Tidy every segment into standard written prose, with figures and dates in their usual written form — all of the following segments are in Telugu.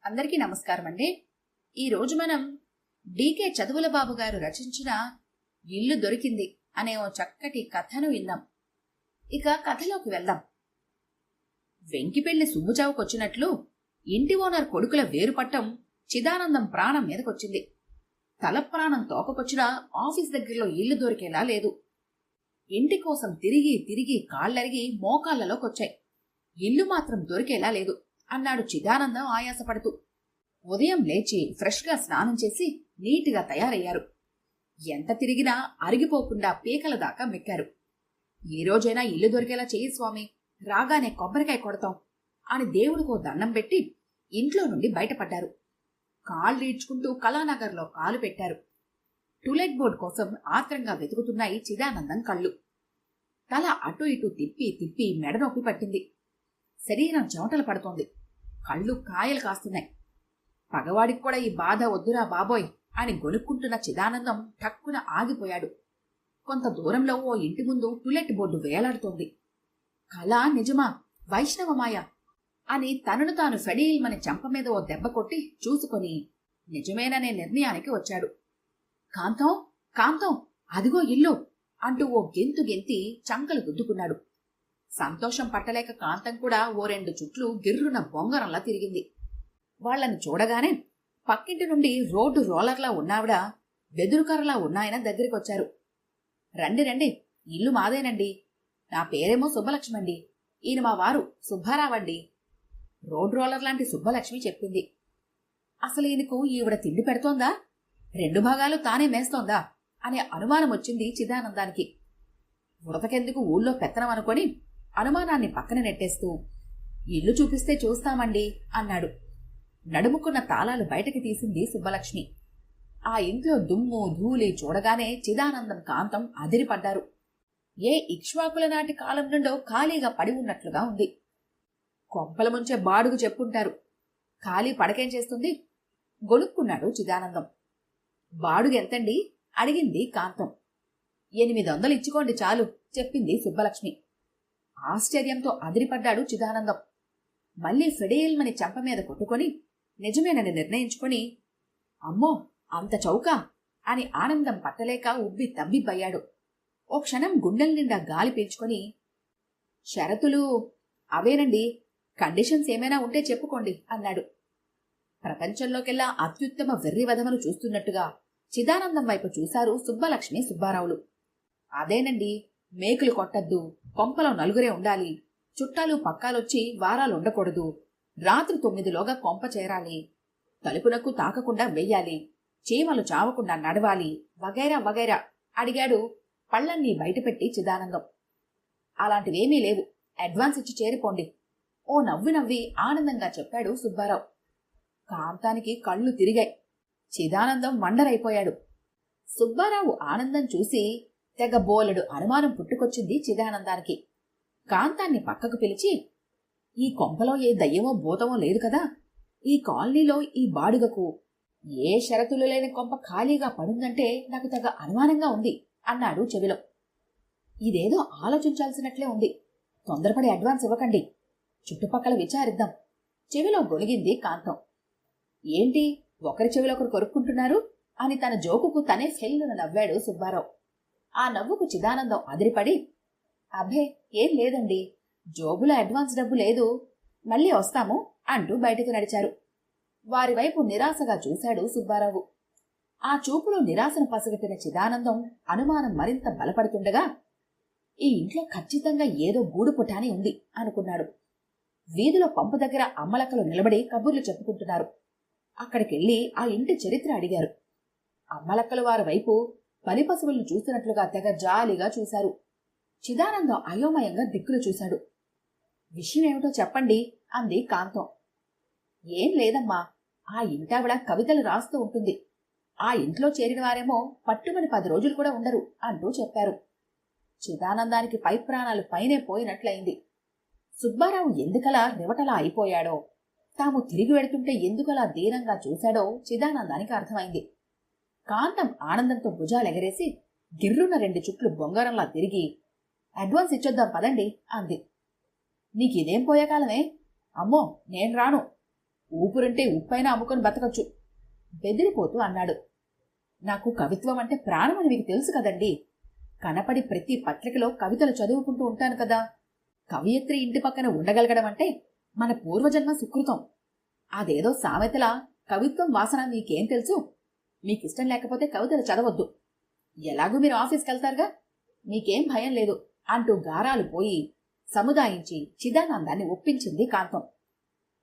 అందరికీ నమస్కారం అండి. ఈరోజు మనం డికే చదువుల బాబు గారు రచించిన ఇల్లు దొరికింది అనే ఓ చక్కటి కథను విందాం. ఇక కథలోకి వెళ్దాం. వెంకిపెళ్లి సుబ్బుచావుకొచ్చినట్లు ఇంటి ఓనర్ కొడుకుల వేరుపట్టం చిదానందం ప్రాణం మీదకొచ్చింది. తల ప్రాణం తోకకొచ్చినా ఆఫీస్ దగ్గరలో ఇల్లు దొరికేలా లేదు. ఇంటి కోసం తిరిగి తిరిగి కాళ్లరిగి మోకాళ్లలోకొచ్చాయి. ఇల్లు మాత్రం దొరికేలా లేదు అన్నాడు చిదానందం ఆయాసపడుతూ. ఉదయం లేచి ఫ్రెష్గా స్నానం చేసి నీటిగా తయారయ్యారు. ఎంత తిరిగినా అరిగిపోకుండా పీకల దాకా మెక్కారు. ఏ రోజైనా ఇల్లు దొరికేలా చెయ్యి స్వామి, రాగానే కొబ్బరికాయ కొడతాం అని దేవుడికో దండం పెట్టి ఇంట్లో నుండి బయటపడ్డారు. కాళ్ళీడ్చుకుంటూ కళానగర్లో కాలు పెట్టారు. టూలెట్ బోర్డు కోసం ఆత్రంగా వెతుకుతున్నాయి చిదానందం కళ్ళు. తల అటు ఇటు తిప్పి తిప్పి మెడనొప్పి పట్టింది. శరీరం చెమటలు పడుతోంది. కళ్ళు కాయలు కాస్తున్నాయి. పగవాడికి కూడా ఈ బాధ వద్దురా బాబోయ్ అని గొనుక్కుంటున్న చిదానందం ఠక్కున ఆగిపోయాడు. కొంత దూరంలో ఓ ఇంటి ముందు టూలెట్ బోర్డు వేలాడుతోంది. కళ నిజమా, వైష్ణవమాయ అని తనను తాను ఫెడీల్మని చెంప మీద ఓ దెబ్బ కొట్టి చూసుకొని నిజమేననే నిర్ణయానికి వచ్చాడు. కాంతం, కాంతం, అదిగో ఇల్లు అంటూ ఓ గెంతు గెంతి చంకలు గుద్దుకున్నాడు. సంతోషం పట్టలేక కాంతం కూడా ఓ 2 చుట్లు గిర్రున బొంగరంలా తిరిగింది. వాళ్లను చూడగానే పక్కింటి నుండి రోడ్డు రోలర్లా ఉన్నావిడ వెదురుకర్రలా ఉన్నాయన దగ్గరికొచ్చారు. రండి రండి, ఇల్లు మాదేనండి. నా పేరేమో సుబ్బలక్ష్మండి. ఈయన మా వారు సుబ్బారావండి. రోడ్ రోలర్ లాంటి సుబ్బలక్ష్మి చెప్పింది. అసలు ఈయనకు ఈవిడ తిండి పెడుతోందా, 2 భాగాలు తానే మేస్తోందా అనే అనుమానం వచ్చింది చిదానందానికి. ఉడతకెందుకు ఊళ్ళో పెత్తనం అనుకొని అనుమానాన్ని పక్కన నెట్టేస్తూ ఇల్లు చూపిస్తే చూస్తామండి అన్నాడు. నడుముకున్న తాళాలు బయటకి తీసింది సుబ్బలక్ష్మి. ఆ ఇంట్లో దుమ్ము ధూళి చూడగానే చిదానందం కాంతం అదిరిపడ్డారు. ఏ ఇక్ష్వాకుల నాటి కాలం నుండో ఖాళీగా పడి ఉన్నట్లుగా ఉంది. కొంపల ముంచే బాడుగు చెప్పుంటారు. ఖాళీ పడకేం చేస్తుంది? గొనుక్కున్నాడు చిదానందం. బాడుగు ఎంతండి అడిగింది కాంతం. 800 ఇచ్చుకోండి చాలు చెప్పింది సుబ్బలక్ష్మి. ఆశ్చర్యంతో అదిరిపడ్డాడు చిదానందం. మళ్లీ ఫెడేల్మని చెంప మీద కొట్టుకొని నిజమేనని నిర్ణయించుకొని అమ్మో అంత చౌకా అని ఆనందం పట్టలేక ఉబ్బి తబ్బిబ్బయ్యాడు. ఓ క్షణం గుండెల నిండా గాలి పీల్చుకొని షరతులు అవేనండి, కండిషన్స్ ఏమైనా ఉంటే చెప్పుకోండి అన్నాడు. ప్రపంచంలోకెల్లా అత్యుత్తమ వెర్రివధమను చూస్తున్నట్టుగా చిదానందం వైపు చూశారు సుబ్బలక్ష్మి సుబ్బారావులు. అదేనండి, మేకులు కొట్టద్దు, కొంపలో నలుగురే ఉండాలి, చుట్టాలు పక్కాలొచ్చి వారాలుండకూడదు, రాత్రి 9లోగా కొంప చేరాలి, తలుపునకు తాకకుండా వెయ్యాలి, చీమలు చావకుండా నడవాలి, వగైరా వగైరా అడిగాడు పళ్లన్నీ బయటపెట్టి చిదానందం. అలాంటివేమీ లేవు, అడ్వాన్స్ ఇచ్చి చేరిపోండి ఓ నవ్వి నవ్వి ఆనందంగా చెప్పాడు సుబ్బారావు. కాంతానికి కళ్ళు తిరిగాయి. చిదానందం వండరైపోయాడు. సుబ్బారావు ఆనందం చూసి తెగ బోలెడు అనుమానం పుట్టుకొచ్చింది చిదానందానికి. కాంతాన్ని పక్కకు పిలిచి, ఈ కొంపలో ఏ దయ్యమో భూతమో లేదు కదా, ఈ కాలనీలో ఈ బాడుగకు ఏ షరతులు లేని కొంప ఖాళీగా పడుందంటే నాకు తెగ అనుమానంగా ఉంది అన్నాడు చెవిలో. ఇదేదో ఆలోచించాల్సినట్లే ఉంది, తొందరపడి అడ్వాన్స్ ఇవ్వకండి, చుట్టుపక్కల విచారిద్దాం చెవిలో గొనిగింది కాంతం. ఏంటి ఒకరి చెవిలొకరు కొరుక్కుంటున్నారు అని తన జోకుకు తనే ఫెల్లున నవ్వాడు సుబ్బారావు. ఆ నవ్వుకు చిదానందం అదిరిపడి అబ్బే ఏం లేదండి, జోబులో అడ్వాన్స్ డబ్బు లేదు, మళ్ళీ వస్తాము అంటూ బయటకు నడిచారు. వారి వైపు నిరాశగా చూశాడు సుబ్బారావు. ఆ చూపులో నిరాశను పసిగట్టిన చిదానందం అనుమానం మరింత బలపడుతుండగా ఈ ఇంట్లో ఖచ్చితంగా ఏదో గూడు పుటాని ఉంది అనుకున్నాడు. వీధిలో పంపు దగ్గర అమ్మలక్కలు నిలబడి కబుర్లు చెప్పుకుంటున్నారు. అక్కడికెళ్లి ఆ ఇంటి చరిత్ర అడిగారు. అమ్మలక్కలు వారి వైపు పని పశువులను చూస్తున్నట్లుగా తెగ జాలిగా చూశారు. చిదానందం అయోమయంగా దిక్కులు చూశాడు. విషయం ఏమిటో చెప్పండి అంది కాంతం. ఏం లేదమ్మా, ఆ ఇంటావిడ కవితలు రాస్తూ ఉంటుంది, ఆ ఇంట్లో చేరిన వారేమో పట్టుమని 10 రోజులు కూడా ఉండరు అంటూ చెప్పారు. చిదానందానికి పై ప్రాణాలు పైనే పోయినట్లయింది. సుబ్బారావు ఎందుకలా రివటలా అయిపోయాడో, తాము తిరిగి వెడుతుంటే ఎందుకలా దీనంగా చూశాడో చిదానందానికి అర్థమైంది. కాంతం ఆనందంతో భుజాలెగరేసి గిర్రున 2 చుట్లు బొంగరంలా తిరిగి అడ్వాన్స్ ఇచ్చొద్దాం పదండి అంది. నీకిదేం పోయేకాలమే, అమ్మో నేను రాను, ఊపురుంటే ఉప్పైనా అమ్ముకొని బతకచ్చు బెదిరిపోతూ అన్నాడు. నాకు కవిత్వం అంటే ప్రాణమని మీకు తెలుసు కదండి. కనపడి ప్రతి పత్రికలో కవితలు చదువుకుంటూ ఉంటాను కదా. కవయిత్రి ఇంటి పక్కన ఉండగలగడం అంటే మన పూర్వజన్మ సుకృతం. అదేదో సామెతలా కవిత్వం వాసన మీకేం తెలుసు? మీకిష్టం లేకపోతే కవితలు చదవద్దు. ఎలాగూ మీరు ఆఫీస్కి వెళ్తారుగా, మీకేం భయం లేదు అంటూ గారాలు పోయి సముదాయించి చిదానందాన్ని ఒప్పించింది కాంతం.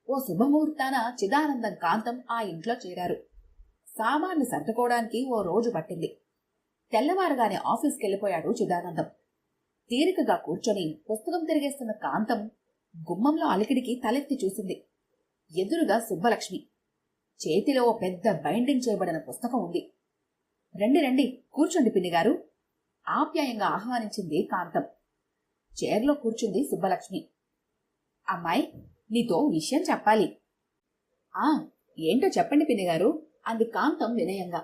ఓ శుభముహూర్తాన చిదానందం కాంతం ఆ ఇంట్లో చేరారు. సామాన్లు సర్దుకోవడానికి ఓ రోజు పట్టింది. తెల్లవారుగానే ఆఫీస్కి వెళ్ళిపోయాడు చిదానందం. తీరికగా కూర్చొని పుస్తకం తిరిగేస్తున్న కాంతం గుమ్మంలో అలికిడికి తలెత్తి చూసింది. ఎదురుగా సుబ్బలక్ష్మి. చేతిలో ఓ పెద్ద బైండింగ్ చేయబడిన పుస్తకం ఉంది. రండి రండి, కూర్చోండి పిన్నిగారు ఆప్యాయంగా ఆహ్వానించింది కాంతం. చైర్లో కూర్చుంది సుబ్బలక్ష్మి. అమ్మాయి, నీతో విషయం చెప్పాలి. ఆ, ఏంటో చెప్పండి పిన్నిగారు అంది కాంతం వినయంగా.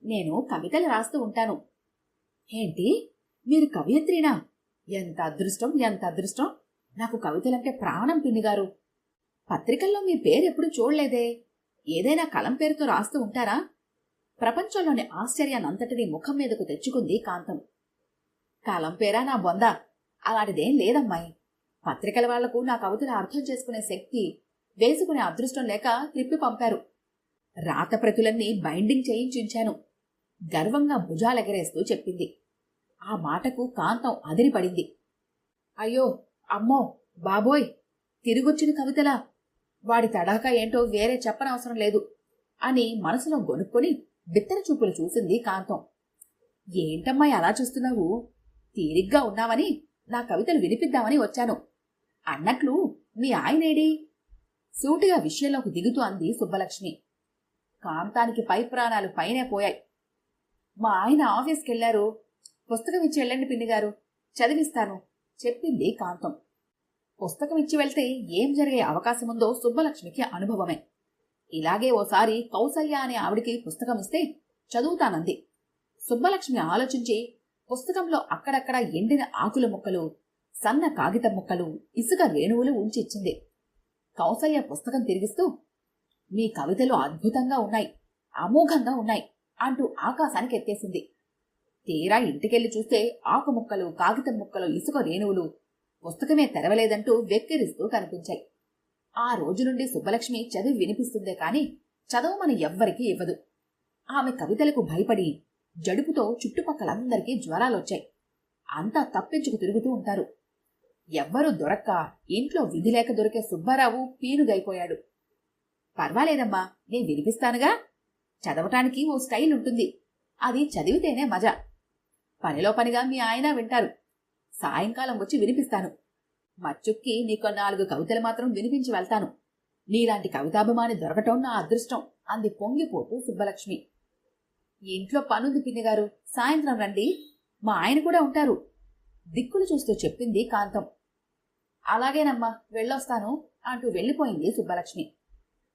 నేను కవితలు రాస్తూ ఉంటాను. ఏంటి, మీరు కవయిత్రినా? ఎంత అదృష్టం, ఎంత అదృష్టం. నాకు కవితలంటే ప్రాణం పిన్నిగారు. పత్రికల్లో మీ పేరెప్పుడు చూడలేదే. ఏదైనా కలం పేరుతో రాస్తూ ఉంటారా? ప్రపంచంలోని ఆశ్చర్యాన్నంతటినీ ముఖం మీదకు తెచ్చుకుంది కాంతం. కలం పేరా నా బొంద, అలాంటిదేం లేదమ్మాయి. పత్రికల వాళ్లకు నా కవితలు అర్థం చేసుకునే శక్తి, వేసుకునే అదృష్టం లేక త్రిప్పి పంపారు. రాతప్రతులన్నీ బైండింగ్ చేయించుంచాను గర్వంగా భుజాలెగరేస్తూ చెప్పింది. ఆ మాటకు కాంతం అదిరిపడింది. అయ్యో, అమ్మో, బాబోయ్, తిరిగొచ్చిన కవితలా? వాడి తడాకా ఏంటో వేరే చెప్పనవసరం లేదు అని మనసులో గొనుక్కొని బిత్తర చూపులు చూసింది కాంతం. ఏంటమ్మాయి అలా చూస్తున్నావు? తీరిగ్గా ఉన్నావని నా కవితలు వినిపిద్దామని వచ్చాను. అన్నట్లు మీ ఆయనేడి? సూటిగా విషయంలోకి దిగుతూ అంది సుబ్బలక్ష్మి. కాంతానికి పై ప్రాణాలు పైనే పోయాయి. మా ఆయన ఆఫీస్కెళ్లారు. పుస్తకం ఇచ్చి వెళ్ళండి పిన్నిగారు, చదివిస్తాను చెప్పింది కాంతం. పుస్తకం ఇచ్చి వెళ్తే ఏం జరిగే అవకాశముందో సుబ్బలక్ష్మికి అనుభవమే. ఇలాగే ఓసారి కౌసల్య అనే ఆవిడికి పుస్తకం ఇస్తే చదువుతానంది. సుబ్బలక్ష్మి ఆలోచించి పుస్తకంలో అక్కడక్కడ ఎండిన ఆకుల ముక్కలు, సన్న కాగితం ముక్కలు, ఇసుక రేణువులు ఉంచిచ్చింది. కౌసల్య పుస్తకం తిరిగిస్తూ, మీ కవితలు అద్భుతంగా ఉన్నాయి, అమోఘంగా ఉన్నాయి అంటూ ఆకాశానికి ఎత్తేసింది. తీరా ఇంటికెళ్లి చూస్తే ఆకు ముక్కలు, కాగితం ముక్కలు, ఇసుక రేణువులు పుస్తకమే తెరవలేదంటూ వెక్కిరిస్తూ కనిపించాయి. ఆ రోజు నుండి సుబ్బలక్ష్మి చదివి వినిపిస్తుందే కాని చదవమని ఎవ్వరికీ ఇవ్వదు. ఆమె కవితలకు భయపడి జడుపుతో చుట్టుపక్కలందరికీ జ్వరాలొచ్చాయి. అంతా తప్పించుకు తిరుగుతూ ఉంటారు. ఎవ్వరూ దొరక్క ఇంట్లో విధి లేక దొరికే సుబ్బారావు పీనుగైపోయాడు. పర్వాలేదమ్మా, నేను వినిపిస్తానుగా. చదవటానికి ఓ స్టైల్ ఉంటుంది, అది చదివితేనే మజా. పనిలో పనిగా మీ ఆయన వింటారు. సాయంకాలం వచ్చి వినిపిస్తాను. మచ్చుక్కి నీకు 4 కవితలు మాత్రం వినిపించి వెళ్తాను. నీలాంటి కవితాభిమాని దొరకటం నా అదృష్టం అంది పొంగిపోతూ సుబ్బలక్ష్మి. ఇంట్లో పనుంది పిన్నిగారు, సాయంత్రం రండి, మా ఆయన కూడా ఉంటారు దిక్కులు చూస్తూ చెప్పింది కాంతం. అలాగేనమ్మా, వెళ్ళొస్తాను అంటూ వెళ్ళిపోయింది సుబ్బలక్ష్మి.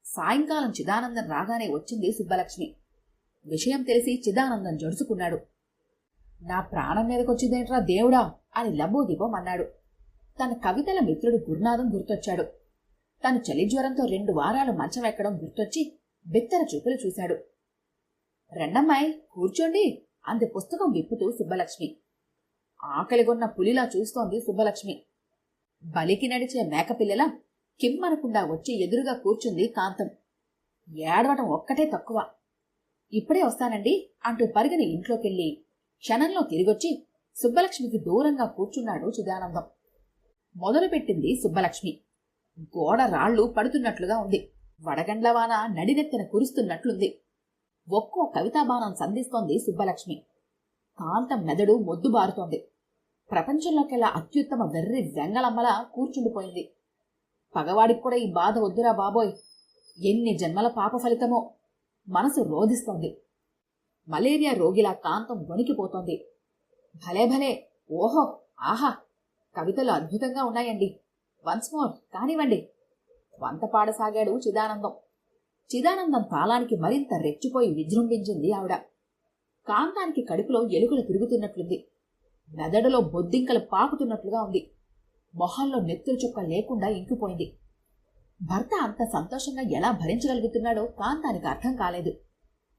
సాయంకాలం చిదానందం రాగానే వచ్చింది సుబ్బలక్ష్మి. విషయం తెలిసి చిదానందం జడుచుకున్నాడు. నా ప్రాణం మీదకొచ్చిందేంట్రా దేవుడా అని లబోదిబోం అన్నాడు. తన కవితల మిత్రుడు గురునాథం గుర్తొచ్చాడు. తను చలిజ్వరంతో 2 వారాలు మంచం ఎక్కడం గుర్తొచ్చి బిత్తర చూపులు చూశాడు. రెండమ్మాయి, కూర్చోండి అంది పుస్తకం విప్పుతూ సుబ్బలక్ష్మి. ఆకలిగొన్న పులిలా చూస్తోంది సుబ్బలక్ష్మి. బలికి నడిచే మేకపిల్లలా కిమ్మనకుండా వచ్చి ఎదురుగా కూర్చుంది కాంతం. ఏడవటం ఒక్కటే తక్కువ. ఇప్పుడే వస్తానండి అంటూ పరిగిన ఇంట్లోకెళ్ళి క్షణంలో తిరిగొచ్చి సుబ్బలక్ష్మికి దూరంగా కూర్చున్నాడు చిదానందం. మొదలుపెట్టింది సుబ్బలక్ష్మి. గోడ రాళ్లు పడుతున్నట్లుగా ఉంది. వడగండ్లవాన నడినెత్తన కురుస్తున్నట్లుంది. ఒక్కో కవితాబాణం సంధిస్తోంది సుబ్బలక్ష్మి. కాంతం మెదడు మొద్దుబారుతోంది. ప్రపంచంలోకెల్లా అత్యుత్తమ వెర్రి వెంగళమ్మలా కూర్చుండిపోయింది. పగవాడికి కూడా ఈ బాధ వద్దురా బాబోయ్, ఎన్ని జన్మల పాప ఫలితమో మనసు రోధిస్తోంది. మలేరియా రోగిలా కాంతం వణికిపోతోంది. భలే భలే, ఓహో, ఆహా, కవితలు అద్భుతంగా ఉన్నాయండి, వన్స్ మోర్ కానివ్వండి వంతపాడసాగాడు చిదానందం. చిదానందం తాళానికి మరింత రెచ్చిపోయి విజృంభించింది ఆవిడ. కాంతానికి కడుపులో ఎలుకలు తిరుగుతున్నట్లుంది. మెదడులో బొద్దింకలు పాకుతున్నట్లుగా ఉంది. మొహంలో నెత్తురు చుక్క లేకుండా ఇంకిపోయింది. భర్త అంత సంతోషంగా ఎలా భరించగలుగుతున్నాడో కాంతానికి అర్థం కాలేదు.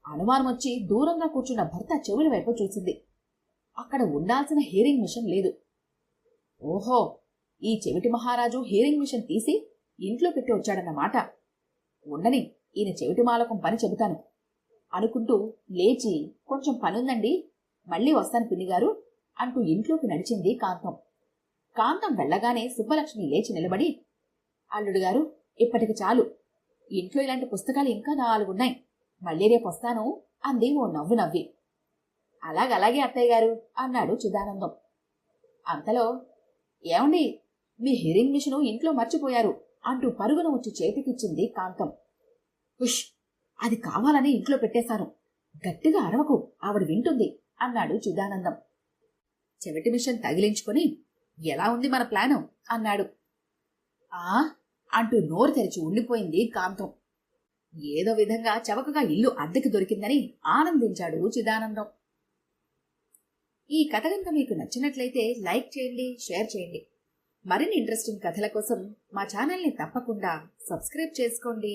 అనుమానం వచ్చి దూరంగా కూర్చున్న భర్త చెవుల వైపు చూసింది. అక్కడ ఉండాల్సిన హీరింగ్ మిషన్ లేదు. ఓహో, ఈ చెవిటి మహారాజు హీరింగ్ మిషన్ తీసి ఇంట్లో పెట్టి వచ్చాడన్నమాట. ఉండని, ఈయన చెవిటి మాలకం పని చెబుతాను అనుకుంటూ లేచి, కొంచెం పనుందండి, మళ్ళీ వస్తాను పిన్నిగారు అంటూ ఇంట్లోకి నడిచింది కాంతం. కాంతం వెళ్ళగానే సుబ్బలక్ష్మి లేచి నిలబడి, అల్లుడుగారు, ఇప్పటికి చాలు, ఇంట్లో ఇలాంటి పుస్తకాలు ఇంకా 4 ఉన్నాయి, మళ్ళీ రేపు వస్తాను అంది ఓ నవ్వు నవ్వి. అలాగలాగే అత్తయ్య గారు అన్నాడు చిదానందం. అంతలో, ఏమండి, మీ హీరింగ్ మిషను ఇంట్లో మర్చిపోయారు అంటూ పరుగున వచ్చి చేతికిచ్చింది కాంతం. ఉష్, అది కావాలని ఇంట్లో పెట్టేశాను, గట్టిగా అరవకు, ఆవిడ వింటుంది అన్నాడు చిదానందం. చెవిటి మిషన్ తగిలించుకుని, ఎలా ఉంది మన ప్లాను అన్నాడు. ఆ అంటూ నోరు తెరిచి ఉండిపోయింది కాంతం. ఏదో విధంగా చవకగా ఇల్లు అద్దెకి దొరికిందని ఆనందించాడు చిదానందం. ఈ కథ కనుక మీకు నచ్చినట్లయితే లైక్ చేయండి, షేర్ చేయండి. మరిన్ని ఇంట్రెస్టింగ్ కథల కోసం మా ఛానల్ని తప్పకుండా సబ్స్క్రైబ్ చేసుకోండి.